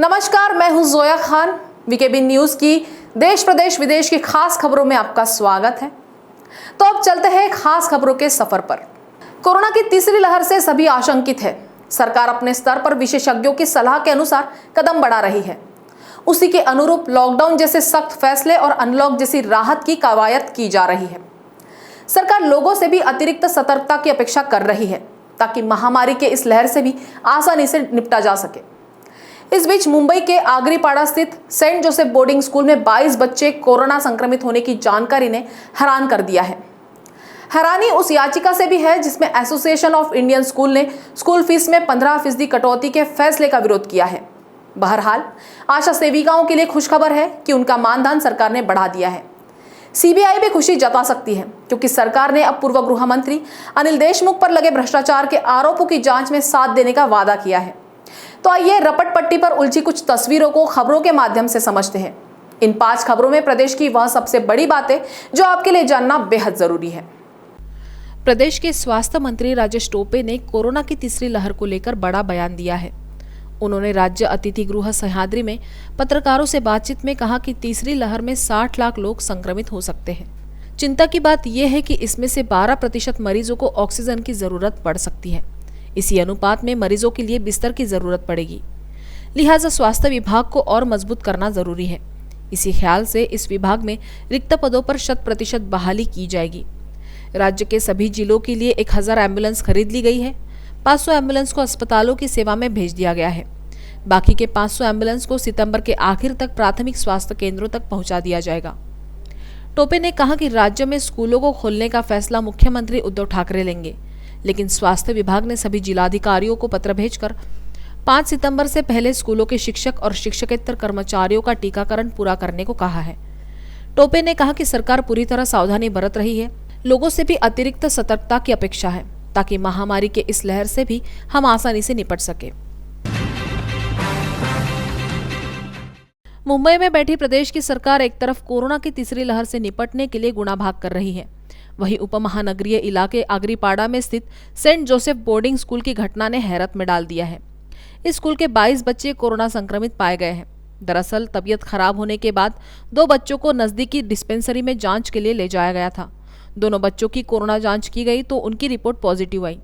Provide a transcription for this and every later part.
नमस्कार, मैं हूं जोया खान। वीकेबी न्यूज की देश प्रदेश विदेश की खास खबरों में आपका स्वागत है। तो अब चलते हैं खास खबरों के सफर पर। कोरोना की तीसरी लहर से सभी आशंकित है। सरकार अपने स्तर पर विशेषज्ञों की सलाह के अनुसार कदम बढ़ा रही है। उसी के अनुरूप लॉकडाउन जैसे सख्त फैसले और अनलॉक जैसी राहत की कवायद की जा रही है। सरकार लोगों से भी अतिरिक्त सतर्कता की अपेक्षा कर रही है ताकि महामारी के इस लहर से भी आसानी से निपटा जा सके। इस बीच मुंबई के आगरीपाड़ा स्थित सेंट जोसेफ बोर्डिंग स्कूल में 22 बच्चे कोरोना संक्रमित होने की जानकारी ने हैरान कर दिया है। हैरानी उस याचिका से भी है जिसमें एसोसिएशन ऑफ इंडियन स्कूल ने स्कूल फीस में 15% कटौती के फैसले का विरोध किया है। बहरहाल आशा सेविकाओं के लिए खुशखबर है कि उनका मानधन सरकार ने बढ़ा दिया है। सीबीआई भी खुशी जता सकती है क्योंकि सरकार ने अब पूर्व गृह मंत्री अनिल देशमुख पर लगे भ्रष्टाचार के आरोपों की जांच में साथ देने का वादा किया है। तो आइए रपट पट्टी पर उलझी कुछ तस्वीरों को खबरों के माध्यम से समझते हैं। इन 5 खबरों में प्रदेश की वह सबसे बड़ी बातें जो आपके लिए जानना बेहद जरूरी है। प्रदेश के स्वास्थ्य मंत्री राजेश टोपे ने कोरोना की तीसरी लहर को लेकर बड़ा बयान दिया है। उन्होंने राज्य अतिथि गृह सह्याद्री में पत्रकारों से बातचीत में कहा कि तीसरी लहर में 60 लाख लोग संक्रमित हो सकते हैं। चिंता की बात यह है कि इसमें से 12% मरीजों को ऑक्सीजन की जरूरत पड़ सकती है। इसी अनुपात में मरीजों के लिए बिस्तर की जरूरत पड़ेगी। लिहाजा स्वास्थ्य विभाग को और मजबूत करना जरूरी है। इसी ख्याल से इस विभाग में रिक्त पदों पर 100% बहाली की जाएगी। राज्य के सभी जिलों के लिए 1000 एम्बुलेंस खरीद ली गई है। 500 एम्बुलेंस को अस्पतालों की सेवा में भेज दिया गया है। बाकी के 500 एम्बुलेंस को सितंबर के आखिर तक प्राथमिक स्वास्थ्य केंद्रों तक पहुंचा दिया जाएगा। टोपे ने कहा कि राज्य में स्कूलों को खोलने का फैसला मुख्यमंत्री उद्धव ठाकरे लेंगे, लेकिन स्वास्थ्य विभाग ने सभी जिलाधिकारियों को पत्र भेजकर 5 सितंबर से पहले स्कूलों के शिक्षक और शिक्षकेतर कर्मचारियों का टीकाकरण पूरा करने को कहा है। टोपे ने कहा कि सरकार पूरी तरह सावधानी बरत रही है। लोगों से भी अतिरिक्त सतर्कता की अपेक्षा है ताकि महामारी के इस लहर से भी हम आसानी से निपट सके। मुंबई में बैठी प्रदेश की सरकार एक तरफ कोरोना की तीसरी लहर से निपटने के लिए गुणा भाग कर रही है, वहीं उपमहानगरीय इलाके आगरीपाड़ा में स्थित सेंट जोसेफ बोर्डिंग स्कूल की घटना ने हैरत में डाल दिया है। इस स्कूल के 22 बच्चे कोरोना संक्रमित पाए गए हैं। दरअसल तबीयत खराब होने के बाद 2 बच्चों को नजदीकी डिस्पेंसरी में जांच के लिए ले जाया गया था। दोनों बच्चों की कोरोना जांच की गई तो उनकी रिपोर्ट पॉजिटिव आई।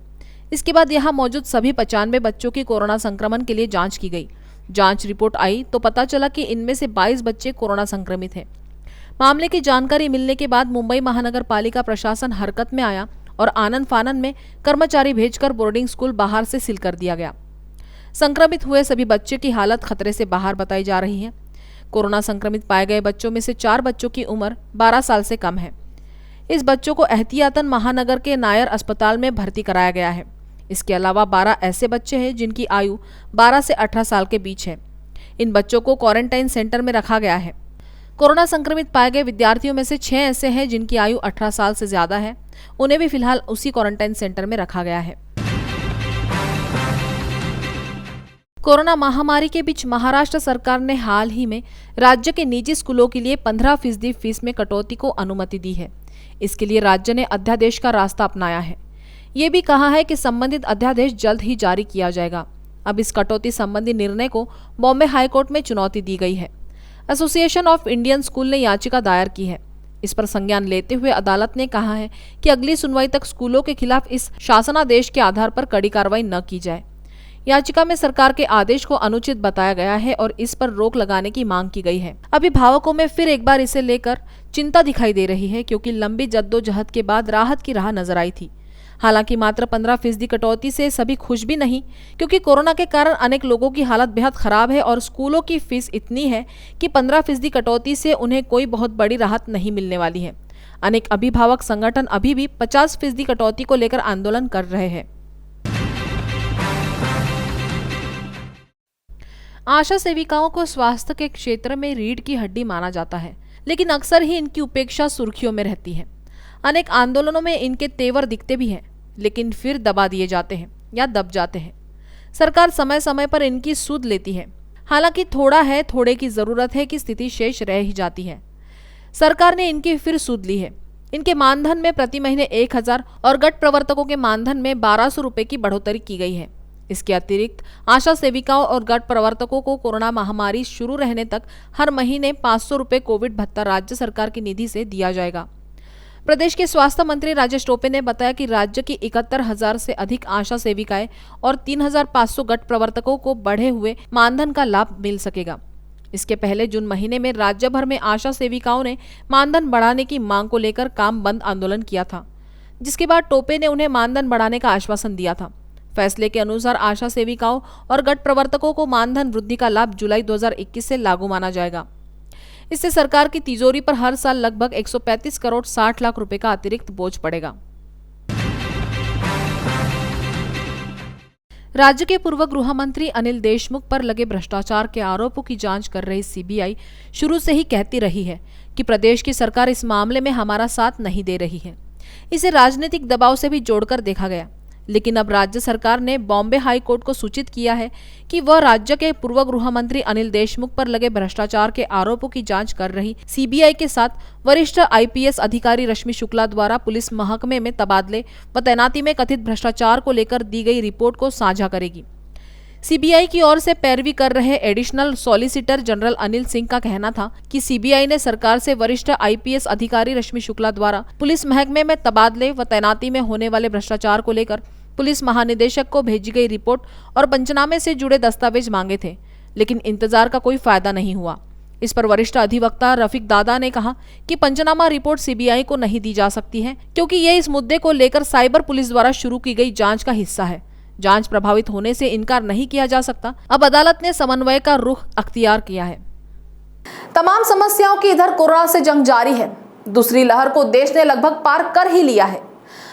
इसके बाद यहाँ मौजूद सभी 95 बच्चों की कोरोना संक्रमण के लिए जांच की गई। जांच रिपोर्ट आई तो पता चला कि इनमें से 22 बच्चे कोरोना संक्रमित हैं। मामले की जानकारी मिलने के बाद मुंबई महानगर पालिका प्रशासन हरकत में आया और आनन फानन में कर्मचारी भेजकर बोर्डिंग स्कूल बाहर से सील कर दिया गया। संक्रमित हुए सभी बच्चे की हालत खतरे से बाहर बताई जा रही है। कोरोना संक्रमित पाए गए बच्चों में से 4 बच्चों की उम्र 12 साल से कम है। इस बच्चों को एहतियातन महानगर के नायर अस्पताल में भर्ती कराया गया है। इसके अलावा 12 ऐसे बच्चे हैं जिनकी आयु 12 से 18 साल के बीच है। इन बच्चों को क्वारंटाइन सेंटर में रखा गया है। कोरोना संक्रमित पाए गए विद्यार्थियों में से 6 ऐसे हैं जिनकी आयु 18 साल से ज्यादा है। उन्हें भी फिलहाल उसी क्वारंटाइन सेंटर में रखा गया है। कोरोना महामारी के बीच महाराष्ट्र सरकार ने हाल ही में राज्य के निजी स्कूलों के लिए 15% फीस में कटौती को अनुमति दी है। इसके लिए राज्य ने अध्यादेश का रास्ता अपनाया है। ये भी कहा है कि संबंधित अध्यादेश जल्द ही जारी किया जाएगा। अब इस कटौती संबंधी निर्णय को बॉम्बे हाईकोर्ट में चुनौती दी गई है। एसोसिएशन ऑफ इंडियन स्कूल ने याचिका दायर की है। इस पर संज्ञान लेते हुए अदालत ने कहा है कि अगली सुनवाई तक स्कूलों के खिलाफ इस शासनादेश के आधार पर कड़ी कार्रवाई न की जाए। याचिका में सरकार के आदेश को अनुचित बताया गया है और इस पर रोक लगाने की मांग की गई है। अभिभावकों में फिर एक बार इसे लेकर चिंता दिखाई दे रही है क्योंकि लंबी जद्दोजहद के बाद राहत की राह नजर आई थी। हालांकि मात्र 15% कटौती से सभी खुश भी नहीं, क्योंकि कोरोना के कारण अनेक लोगों की हालत बेहद खराब है और स्कूलों की फीस इतनी है कि 15% कटौती से उन्हें कोई बहुत बड़ी राहत नहीं मिलने वाली है। अनेक अभिभावक संगठन अभी भी 50% कटौती को लेकर आंदोलन कर रहे हैं। आशा सेविकाओं को स्वास्थ्य के क्षेत्र में रीढ़ की हड्डी माना जाता है, लेकिन अक्सर ही इनकी उपेक्षा सुर्खियों में रहती है। अनेक आंदोलनों में इनके तेवर दिखते भी हैं, लेकिन फिर दबा दिए जाते हैं या दब जाते हैं। सरकार समय समय पर इनकी सूद लेती है। हालांकि थोड़ा है, थोड़े की जरूरत है कि स्थिति शेष रह ही जाती है। सरकार ने इनकी फिर सूद ली है। इनके मानधन में प्रति महीने 1000 और गट प्रवर्तकों के मानधन में 1200 रुपए की बढ़ोतरी की गई है। इसके अतिरिक्त आशा सेविकाओं और गट प्रवर्तकों को कोरोना महामारी शुरू रहने तक हर महीने 500 रुपए कोविड भत्ता राज्य सरकार की निधि से दिया जाएगा। प्रदेश के स्वास्थ्य मंत्री राजेश टोपे ने बताया कि राज्य की 71,000 से अधिक आशा सेविकाएं और 3,500 गट प्रवर्तकों को बढ़े हुए मानधन का लाभ मिल सकेगा। इसके पहले जून महीने में राज्य भर में आशा सेविकाओं ने मानधन बढ़ाने की मांग को लेकर काम बंद आंदोलन किया था, जिसके बाद टोपे ने उन्हें मानधन बढ़ाने का आश्वासन दिया था। फैसले के अनुसार आशा सेविकाओं और गट प्रवर्तकों को मानधन वृद्धि का लाभ जुलाई 2021 से लागू माना जाएगा। इससे सरकार की तिजोरी पर हर साल लगभग 135 करोड़ 60 लाख रुपए का अतिरिक्त बोझ पड़ेगा। राज्य के पूर्व गृह मंत्री अनिल देशमुख पर लगे भ्रष्टाचार के आरोपों की जांच कर रही सीबीआई शुरू से ही कहती रही है कि प्रदेश की सरकार इस मामले में हमारा साथ नहीं दे रही है। इसे राजनीतिक दबाव से भी जोड़कर देखा गया, लेकिन अब राज्य सरकार ने बॉम्बे हाई कोर्ट को सूचित किया है कि वह राज्य के पूर्व गृह मंत्री अनिल देशमुख पर लगे भ्रष्टाचार के आरोपों की जांच कर रही सीबीआई के साथ वरिष्ठ आईपीएस अधिकारी रश्मि शुक्ला द्वारा पुलिस महकमे में तबादले व तैनाती में कथित भ्रष्टाचार को लेकर दी गई रिपोर्ट को साझा करेगी। सीबीआई की ओर से पैरवी कर रहे additional solicitor general Anil Singh का कहना था कि सीबीआई ने सरकार से वरिष्ठ आईपीएस अधिकारी रश्मि शुक्ला द्वारा पुलिस महकमे में तबादले व तैनाती में होने वाले भ्रष्टाचार को लेकर पुलिस महानिदेशक को भेजी गई रिपोर्ट और पंचनामे से जुड़े दस्तावेज मांगे थे, लेकिन इंतजार का कोई फायदा नहीं हुआ। इस पर वरिष्ठ अधिवक्ता रफीक दादा ने कहा कि पंचनामा रिपोर्ट सीबीआई को नहीं दी जा सकती है, क्योंकि ये इस मुद्दे को लेकर साइबर पुलिस द्वारा शुरू की गई जांच का हिस्सा है। जांच प्रभावित होने से इनकार नहीं किया जा सकता। अब अदालत ने समन्वय का रुख अख्तियार किया है। तमाम समस्याओं की इधर कोरोना से जंग जारी है। दूसरी लहर को देश ने लगभग पार कर ही लिया है,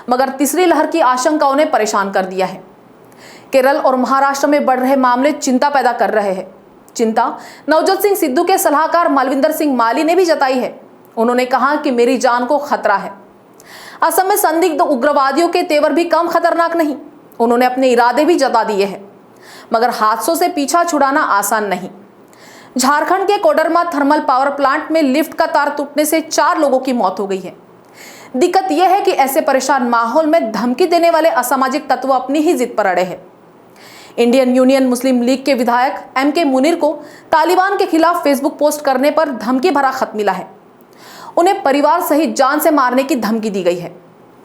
मगर तीसरी लहर की आशंकाओं ने परेशान कर दिया है। केरल और महाराष्ट्र में बढ़ रहे मामले चिंता पैदा कर रहे हैं। चिंता नवजोत सिंह सिद्धू के सलाहकार मलविंदर सिंह माली ने भी जताई है। उन्होंने कहा कि मेरी जान को खतरा है। असम में संदिग्ध उग्रवादियों के तेवर भी कम खतरनाक नहीं। उन्होंने अपने इरादे भी जता दिए हैं, मगर हादसों से पीछा छुड़ाना आसान नहीं। झारखंड के कोडरमा थर्मल पावर प्लांट में लिफ्ट का तार टूटने से 4 लोगों की मौत हो गई है। दिक्कत यह है कि ऐसे परेशान माहौल में धमकी देने वाले असामाजिक तत्व अपनी ही जिद पर अड़े हैं। इंडियन यूनियन मुस्लिम लीग के विधायक एम.के. मुनीर को तालिबान के खिलाफ फेसबुक पोस्ट करने पर धमकी भरा खत मिला है। उन्हें परिवार सहित जान से मारने की धमकी दी गई है।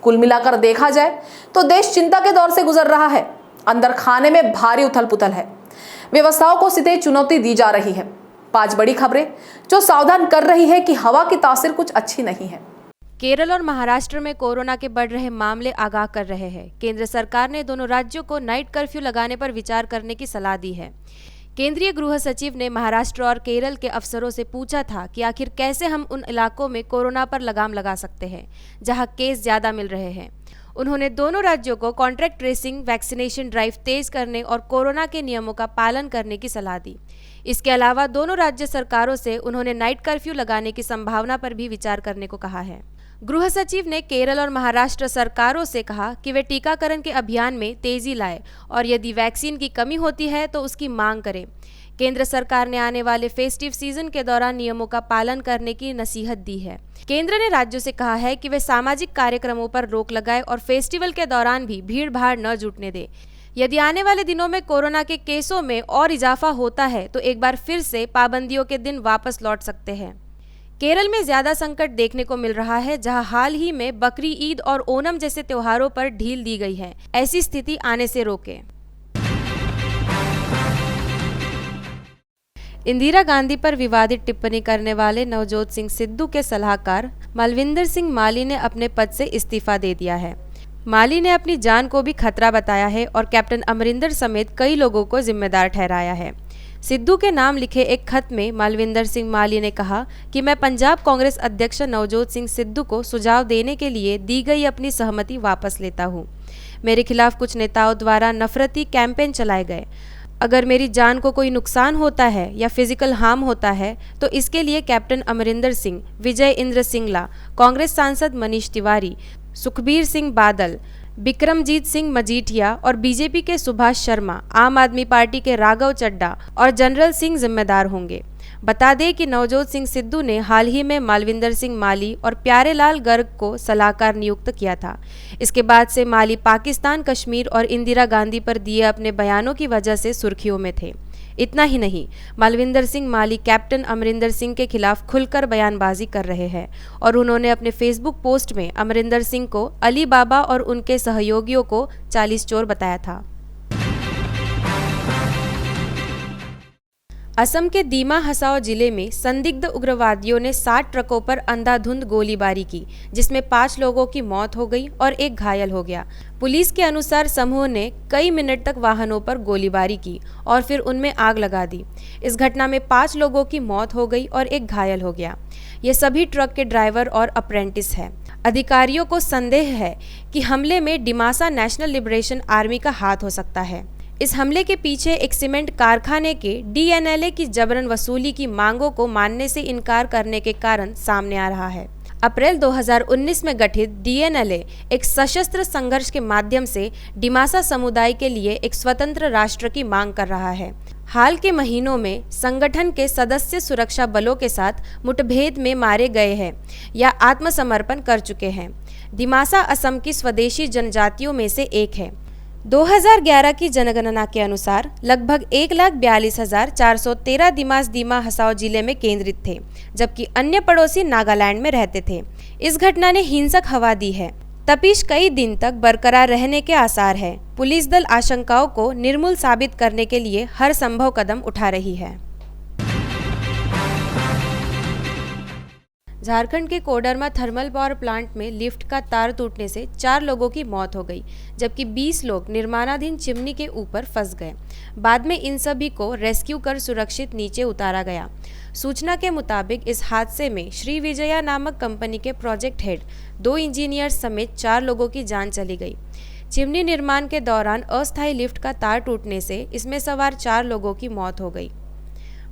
कुल मिलाकर देखा जाए तो देश चिंता के दौर से गुजर रहा है। अंदर खाने में भारी उथल पुथल है। व्यवस्थाओं को सीधे चुनौती दी जा रही है। 5 बड़ी खबरें जो सावधान कर रही है कि हवा की तासीर कुछ अच्छी नहीं है। केरल और महाराष्ट्र में कोरोना के बढ़ रहे मामले आगाह कर रहे हैं। केंद्र सरकार ने दोनों राज्यों को नाइट कर्फ्यू लगाने पर विचार करने की सलाह दी है। केंद्रीय गृह सचिव ने महाराष्ट्र और केरल के अफसरों से पूछा था कि आखिर कैसे हम उन इलाकों में कोरोना पर लगाम लगा सकते हैं जहां केस ज्यादा मिल रहे हैं। उन्होंने दोनों राज्यों को कॉन्ट्रैक्ट ट्रेसिंग, वैक्सीनेशन ड्राइव तेज करने और कोरोना के नियमों का पालन करने की सलाह दी। इसके अलावा दोनों राज्य सरकारों से उन्होंने नाइट कर्फ्यू लगाने की संभावना पर भी विचार करने को कहा है। गृह सचिव ने केरल और महाराष्ट्र सरकारों से कहा कि वे टीकाकरण के अभियान में तेजी लाए और यदि वैक्सीन की कमी होती है तो उसकी मांग करें। केंद्र सरकार ने आने वाले फेस्टिव सीजन के दौरान नियमों का पालन करने की नसीहत दी है। केंद्र ने राज्यों से कहा है कि वे सामाजिक कार्यक्रमों पर रोक लगाए और फेस्टिवल के दौरान भी भीड़ भाड़ न जुटने दें। यदि आने वाले दिनों में कोरोना के केसों में और इजाफा होता है तो एक बार फिर से पाबंदियों के दिन वापस लौट सकते हैं। केरल में ज्यादा संकट देखने को मिल रहा है, जहां हाल ही में बकरी ईद और ओणम जैसे त्योहारों पर ढील दी गई है। ऐसी स्थिति आने से रोके। इंदिरा गांधी पर विवादित टिप्पणी करने वाले नवजोत सिंह सिद्धू के सलाहकार मलविंदर सिंह माली ने अपने पद से इस्तीफा दे दिया है। माली ने अपनी जान को भी खतरा बताया है और कैप्टन अमरिंदर समेत कई लोगों को जिम्मेदार ठहराया है। सिद्धू के नाम लिखे एक खत में मलविंदर सिंह माली ने कहा कि मैं पंजाब कांग्रेस अध्यक्ष नवजोत सिंह सिद्धू को सुझाव देने के लिए दी गई अपनी सहमति वापस लेता हूं। मेरे खिलाफ कुछ नेताओं द्वारा नफरती कैंपेन चलाए गए। अगर मेरी जान को कोई नुकसान होता है या फिजिकल हार्म होता है तो इसके लिए कैप्टन अमरिंदर सिंह, विजय इंद्र सिंगला, कांग्रेस सांसद मनीष तिवारी, सुखबीर सिंह बादल, बिक्रमजीत सिंह मजीठिया और बीजेपी के सुभाष शर्मा, आम आदमी पार्टी के राघव चड्डा और जनरल सिंह जिम्मेदार होंगे। बता दें कि नवजोत सिंह सिद्धू ने हाल ही में मालविंदर सिंह माली और प्यारेलाल गर्ग को सलाहकार नियुक्त किया था। इसके बाद से माली पाकिस्तान, कश्मीर और इंदिरा गांधी पर दिए अपने बयानों की वजह से सुर्खियों में थे। इतना ही नहीं, मालविंदर सिंह माली कैप्टन अमरिंदर सिंह के खिलाफ खुलकर बयानबाजी कर रहे हैं और उन्होंने अपने फेसबुक पोस्ट में अमरिंदर सिंह को अली बाबा और उनके सहयोगियों को 40 चोर बताया था। असम के दीमा हसाओ जिले में संदिग्ध उग्रवादियों ने 60 ट्रकों पर अंधाधुंध गोलीबारी की, जिसमें 5 लोगों की मौत हो गई और 1 घायल हो गया। पुलिस के अनुसार समूह ने कई मिनट तक वाहनों पर गोलीबारी की और फिर उनमें आग लगा दी। इस घटना में 5 लोगों की मौत हो गई और 1 घायल हो गया। ये सभी ट्रक के ड्राइवर और अप्रेंटिस हैं। अधिकारियों को संदेह है कि हमले में डिमासा नेशनल लिबरेशन आर्मी का हाथ हो सकता है। इस हमले के पीछे एक सीमेंट कारखाने के DNLA की जबरन वसूली की मांगों को मानने से इनकार करने के कारण सामने आ रहा है। अप्रैल 2019 में गठित DNLA एक सशस्त्र संघर्ष के माध्यम से डिमासा समुदाय के लिए एक स्वतंत्र राष्ट्र की मांग कर रहा है। हाल के महीनों में संगठन के सदस्य सुरक्षा बलों के साथ मुठभेड़ में मारे गए हैं या आत्मसमर्पण कर चुके हैं। डिमासा असम की स्वदेशी जनजातियों में से एक है। 2011 की जनगणना के अनुसार लगभग 1,42,413 दिमास दीमा हसाओ जिले में केंद्रित थे, जबकि अन्य पड़ोसी नागालैंड में रहते थे। इस घटना ने हिंसक हवा दी है। तपिश कई दिन तक बरकरार रहने के आसार है। पुलिस दल आशंकाओं को निर्मूल साबित करने के लिए हर संभव कदम उठा रही है। झारखंड के कोडरमा थर्मल पावर प्लांट में लिफ्ट का तार टूटने से 4 लोगों की मौत हो गई, जबकि 20 लोग निर्माणाधीन चिमनी के ऊपर फंस गए। बाद में इन सभी को रेस्क्यू कर सुरक्षित नीचे उतारा गया। सूचना के मुताबिक इस हादसे में श्री विजया नामक कंपनी के प्रोजेक्ट हेड, 2 इंजीनियर्स समेत 4 लोगों की जान चली गई। चिमनी निर्माण के दौरान अस्थायी लिफ्ट का तार टूटने से इसमें सवार 4 लोगों की मौत हो गई।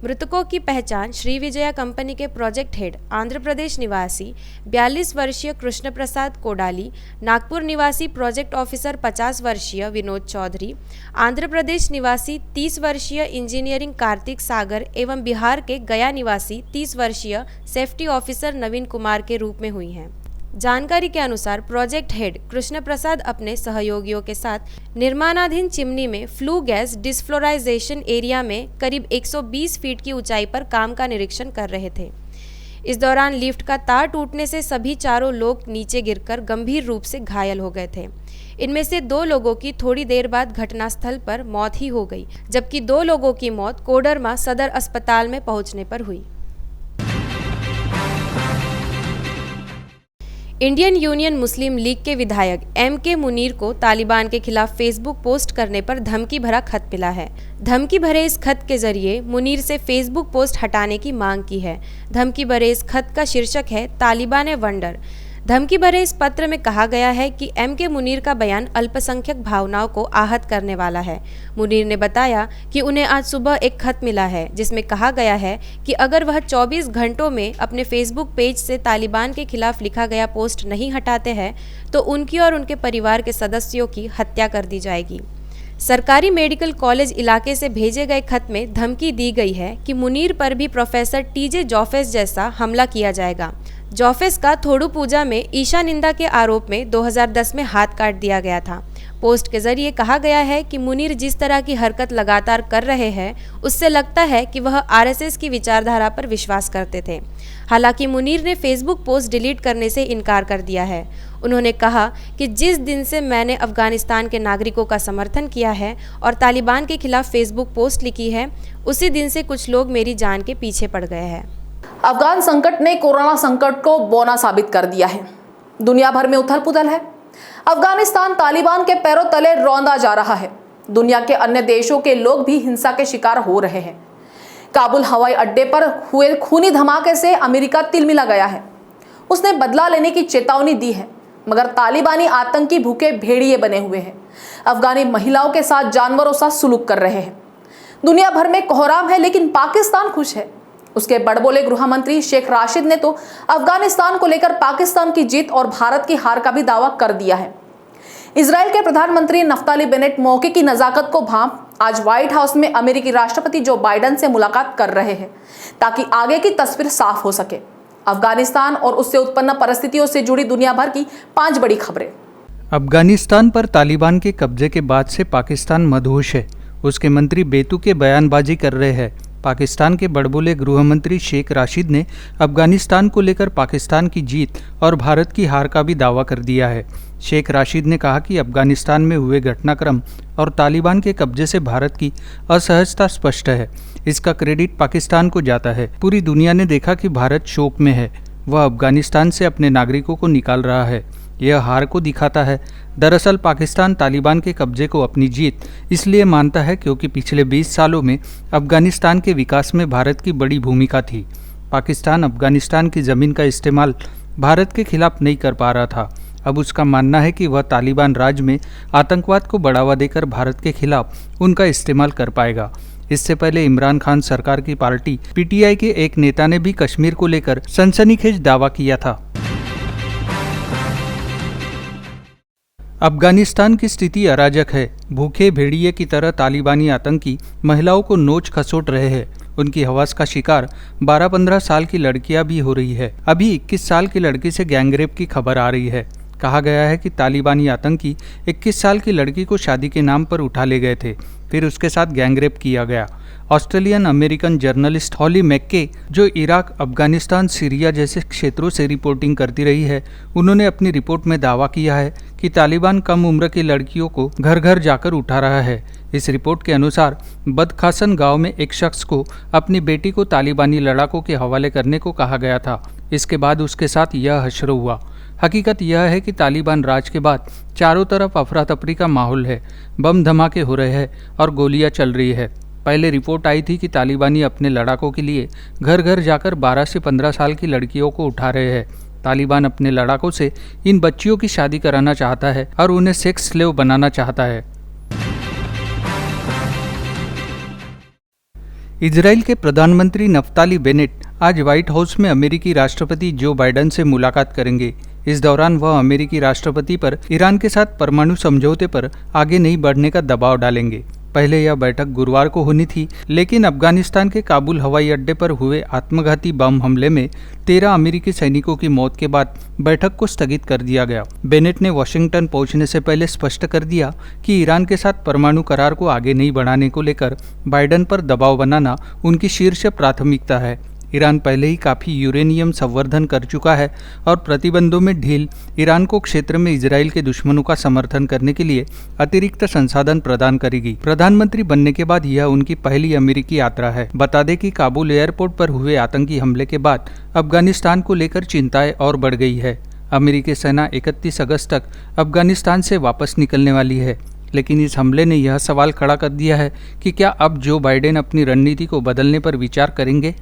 मृतकों की पहचान श्री विजया कंपनी के प्रोजेक्ट हेड, आंध्र प्रदेश निवासी 42 वर्षीय कृष्ण प्रसाद कोडाली, नागपुर निवासी प्रोजेक्ट ऑफिसर 50 वर्षीय विनोद चौधरी, आंध्र प्रदेश निवासी 30 वर्षीय इंजीनियरिंग कार्तिक सागर एवं बिहार के गया निवासी 30 वर्षीय सेफ्टी ऑफिसर नवीन कुमार के रूप में हुई हैं। जानकारी के अनुसार प्रोजेक्ट हेड कृष्ण प्रसाद अपने सहयोगियों के साथ निर्माणाधीन चिमनी में फ्लू गैस डिसफ्लोराइजेशन एरिया में करीब 120 फीट की ऊंचाई पर काम का निरीक्षण कर रहे थे। इस दौरान लिफ्ट का तार टूटने से सभी 4 लोग नीचे गिरकर गंभीर रूप से घायल हो गए थे। इनमें से 2 लोगों की थोड़ी देर बाद घटनास्थल पर मौत ही हो गई, जबकि 2 लोगों की मौत कोडरमा सदर अस्पताल में पहुंचने पर हुई। इंडियन यूनियन मुस्लिम लीग के विधायक MK मुनीर को तालिबान के खिलाफ फेसबुक पोस्ट करने पर धमकी भरा खत मिला है। धमकी भरे इस खत के जरिए मुनीर से फेसबुक पोस्ट हटाने की मांग की है। धमकी भरे इस खत का शीर्षक है तालिबान ए वंडर। धमकी भरे इस पत्र में कहा गया है कि MK मुनीर का बयान अल्पसंख्यक भावनाओं को आहत करने वाला है। मुनीर ने बताया कि उन्हें आज सुबह एक खत मिला है जिसमें कहा गया है कि अगर वह 24 घंटों में अपने फेसबुक पेज से तालिबान के खिलाफ लिखा गया पोस्ट नहीं हटाते हैं तो उनकी और उनके परिवार के सदस्यों की हत्या कर दी जाएगी। सरकारी मेडिकल कॉलेज इलाके से भेजे गए खत में धमकी दी गई है कि मुनीर पर भी प्रोफेसर TJ जोफेस जैसा हमला किया जाएगा। जोफेस का थोडू पूजा में ईशा निंदा के आरोप में 2010 में हाथ काट दिया गया था। पोस्ट के जरिए कहा गया है कि मुनीर जिस तरह की हरकत लगातार कर रहे हैं उससे लगता है कि वह RSS की विचारधारा पर विश्वास करते थे। हालांकि मुनीर ने फेसबुक पोस्ट डिलीट करने से इनकार कर दिया है। उन्होंने कहा कि जिस दिन से मैंने अफगानिस्तान के नागरिकों का समर्थन किया है और तालिबान के खिलाफ फेसबुक पोस्ट लिखी है, उसी दिन से कुछ लोग मेरी जान के पीछे पड़ गए हैं। अफगान संकट ने कोरोना संकट को बौना साबित कर दिया है। दुनिया भर में उथल पुथल है। अफगानिस्तान तालिबान के पैरों तले रौंदा जा रहा है। दुनिया के अन्य देशों के लोग भी हिंसा के शिकार हो रहे हैं। काबुल हवाई अड्डे पर हुए खूनी धमाके से अमेरिका तिलमिला गया है। उसने बदला लेने की चेतावनी दी है, मगर तालिबानी आतंकी भूखे भेड़िए बने हुए हैं। अफगानी महिलाओं के साथ जानवरों सा सुलूक कर रहे हैं। दुनिया भर में कोहराम है, लेकिन पाकिस्तान खुश है। उसके बड़बोले गृह मंत्री शेख राशिद ने तो अफगानिस्तान को लेकर पाकिस्तान की जीत और भारत की हार का भी दावा कर दिया है। इजराइल के प्रधानमंत्री नफ्ताली बेनेट मौके की नजाकत को भांप आज व्हाइट हाउस में अमेरिकी राष्ट्रपति जो बाइडेन से मुलाकात कर रहे हैं ताकि आगे की तस्वीर साफ हो सके। अफगानिस्तान और उससे उत्पन्न परिस्थितियों से जुड़ी दुनिया भर की 5 बड़ी खबरें। अफगानिस्तान पर तालिबान के कब्जे के बाद से पाकिस्तान मदहोश है। उसके मंत्री बेतुके बयानबाजी कर रहे हैं। पाकिस्तान के बड़बोले गृह मंत्री शेख राशिद ने अफगानिस्तान को लेकर पाकिस्तान की जीत और भारत की हार का भी दावा कर दिया है। शेख राशिद ने कहा कि अफगानिस्तान में हुए घटनाक्रम और तालिबान के कब्जे से भारत की असहजता स्पष्ट है। इसका क्रेडिट पाकिस्तान को जाता है। पूरी दुनिया ने देखा कि भारत शोक में है। वह अफगानिस्तान से अपने नागरिकों को निकाल रहा है। यह हार को दिखाता है। दरअसल पाकिस्तान तालिबान के कब्जे को अपनी जीत इसलिए मानता है क्योंकि पिछले 20 सालों में अफगानिस्तान के विकास में भारत की बड़ी भूमिका थी। पाकिस्तान अफगानिस्तान की ज़मीन का इस्तेमाल भारत के खिलाफ नहीं कर पा रहा था। अब उसका मानना है कि वह तालिबान राज में आतंकवाद को बढ़ावा देकर भारत के खिलाफ उनका इस्तेमाल कर पाएगा। इससे पहले इमरान खान सरकार की पार्टी पीटीआई के एक नेता ने भी कश्मीर को लेकर सनसनीखेज दावा किया था। अफगानिस्तान की स्थिति अराजक है। भूखे भेड़िए की तरह तालिबानी आतंकी महिलाओं को नोच खसोट रहे हैं। उनकी हवस का शिकार 12-15 साल की लड़कियां भी हो रही है। अभी 21 साल की लड़की से गैंगरेप की खबर आ रही है। कहा गया है कि तालिबानी आतंकी 21 साल की लड़की को शादी के नाम पर उठा ले गए थे, फिर उसके साथ गैंगरेप किया गया। ऑस्ट्रेलियन अमेरिकन जर्नलिस्ट हॉली मैक्के, जो इराक, अफगानिस्तान, सीरिया जैसे क्षेत्रों से रिपोर्टिंग करती रही है, उन्होंने अपनी रिपोर्ट में दावा किया है कि तालिबान कम उम्र की लड़कियों को घर घर जाकर उठा रहा है। इस रिपोर्ट के अनुसार बदखासन गांव में एक शख्स को अपनी बेटी को तालिबानी लड़ाकों के हवाले करने को कहा गया था। इसके बाद उसके साथ यह हश्र हुआ। हकीकत यह है कि तालिबान राज के बाद चारों तरफ अफरा तफरी का माहौल है। बम धमाके हो रहे हैं और गोलियां चल रही है। पहले रिपोर्ट आई थी कि तालिबानी अपने लड़ाकों के लिए घर घर जाकर 12 से 15 साल की लड़कियों को उठा रहे हैं। तालिबान अपने लड़ाकों से इन बच्चियों की शादी कराना चाहता है और उन्हें सेक्स स्लेव बनाना चाहता है। इजराइल के प्रधानमंत्री नफ्ताली बेनेट आज व्हाइट हाउस में अमेरिकी राष्ट्रपति जो बाइडेन से मुलाकात करेंगे। इस दौरान वह अमेरिकी राष्ट्रपति पर ईरान के साथ परमाणु समझौते पर आगे नहीं बढ़ने का दबाव डालेंगे। पहले यह बैठक गुरुवार को होनी थी, लेकिन अफगानिस्तान के काबुल हवाई अड्डे पर हुए आत्मघाती बम हमले में 13 अमेरिकी सैनिकों की मौत के बाद बैठक को स्थगित कर दिया गया। बेनेट ने वॉशिंगटन पहुंचने से पहले स्पष्ट कर दिया कि ईरान के साथ परमाणु करार को आगे नहीं बढ़ाने को लेकर बाइडेन पर दबाव बनाना उनकी शीर्ष प्राथमिकता है। ईरान पहले ही काफ़ी यूरेनियम संवर्धन कर चुका है और प्रतिबंधों में ढील ईरान को क्षेत्र में इजराइल के दुश्मनों का समर्थन करने के लिए अतिरिक्त संसाधन प्रदान करेगी। प्रधानमंत्री बनने के बाद यह उनकी पहली अमेरिकी यात्रा है। बता दें कि काबुल एयरपोर्ट पर हुए आतंकी हमले के बाद अफगानिस्तान को लेकर चिंताएं और बढ़ गई है। अमेरिकी सेना 31 अगस्त तक अफगानिस्तान से वापस निकलने वाली है, लेकिन इस हमले ने यह सवाल खड़ा कर दिया है कि क्या अब जो बाइडेन अपनी रणनीति को बदलने पर विचार करेंगे।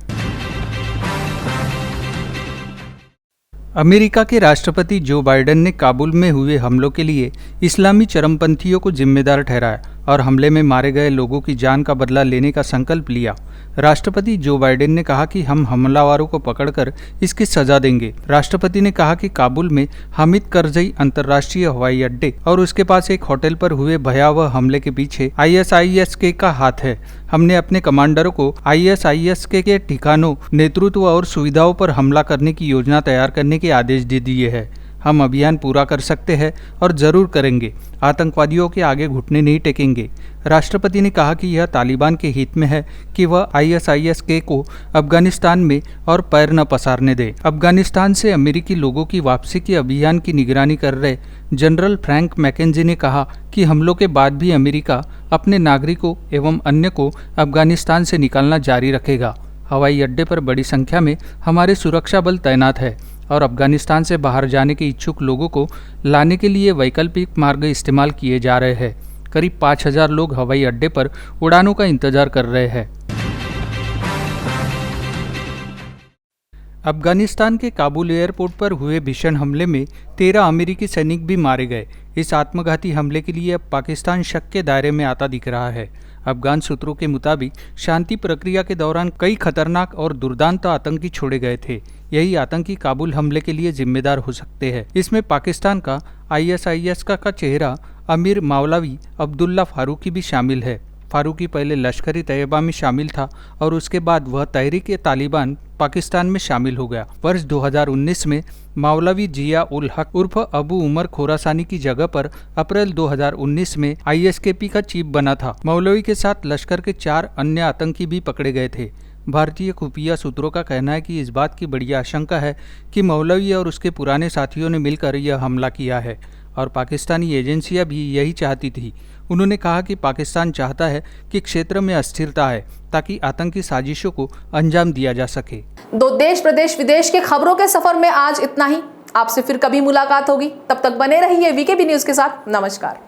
अमेरिका के राष्ट्रपति जो बाइडेन ने काबुल में हुए हमलों के लिए इस्लामी चरमपंथियों को जिम्मेदार ठहराया और हमले में मारे गए लोगों की जान का बदला लेने का संकल्प लिया। राष्ट्रपति जो बाइडेन ने कहा कि हम हमलावरों को पकड़कर इसकी सजा देंगे। राष्ट्रपति ने कहा कि काबुल में हामिद करजई अंतर्राष्ट्रीय हवाई अड्डे और उसके पास एक होटल पर हुए भयावह हमले के पीछे ISIS का हाथ है। हमने अपने कमांडरों को ISIS के ठिकानों, नेतृत्व और सुविधाओं पर हमला करने की योजना तैयार करने के आदेश दे दिए हैं। हम अभियान पूरा कर सकते हैं और ज़रूर करेंगे। आतंकवादियों के आगे घुटने नहीं टेकेंगे। राष्ट्रपति ने कहा कि यह तालिबान के हित में है कि वह ISIS को अफगानिस्तान में और पैर न पसारने दे। अफगानिस्तान से अमेरिकी लोगों की वापसी के अभियान की निगरानी कर रहे जनरल फ्रैंक मैकेंजी ने कहा कि हमलों के बाद भी अमेरिका अपने नागरिकों एवं अन्य को अफगानिस्तान से निकालना जारी रखेगा। हवाई अड्डे पर बड़ी संख्या में हमारे सुरक्षा बल तैनात है और अफगानिस्तान से बाहर जाने के इच्छुक लोगों को लाने के लिए वैकल्पिक मार्ग इस्तेमाल किए जा रहे हैं। करीब 5000 लोग हवाई अड्डे पर उड़ानों का इंतजार कर रहे हैं। अफगानिस्तान के काबुल एयरपोर्ट पर हुए भीषण हमले में 13 अमेरिकी सैनिक भी मारे गए। इस आत्मघाती हमले के लिए अब पाकिस्तान शक के दायरे में आता दिख रहा है। अफगान सूत्रों के मुताबिक शांति प्रक्रिया के दौरान कई खतरनाक और दुर्दांत आतंकी छोड़े गए थे। यही आतंकी काबुल हमले के लिए जिम्मेदार हो सकते हैं। इसमें पाकिस्तान का ISIS का चेहरा अमीर मावलावी अब्दुल्ला फारूकी भी शामिल है। फारूकी पहले लश्कर-ए तैयबा में शामिल था और उसके बाद वह तहरीक-ए-तालिबान पाकिस्तान में शामिल हो गया। वर्ष 2019 में मौलवी जिया उल हक उर्फ अबू उमर खोरासानी की जगह पर अप्रैल 2019 में ISKP का चीफ बना था। मौलवी के साथ लश्कर के 4 अन्य आतंकी भी पकड़े गए थे। भारतीय खुफिया सूत्रों का कहना है कि इस बात की बड़ी आशंका है कि मौलवी और उसके पुराने साथियों ने मिलकर यह हमला किया है और पाकिस्तानी एजेंसियां भी यही चाहती थी। उन्होंने कहा कि पाकिस्तान चाहता है कि क्षेत्र में अस्थिरता है ताकि आतंकी साजिशों को अंजाम दिया जा सके। दो देश प्रदेश विदेश के खबरों के सफर में आज इतना ही। आपसे फिर कभी मुलाकात होगी, तब तक बने रहिए VKB न्यूज के साथ। नमस्कार।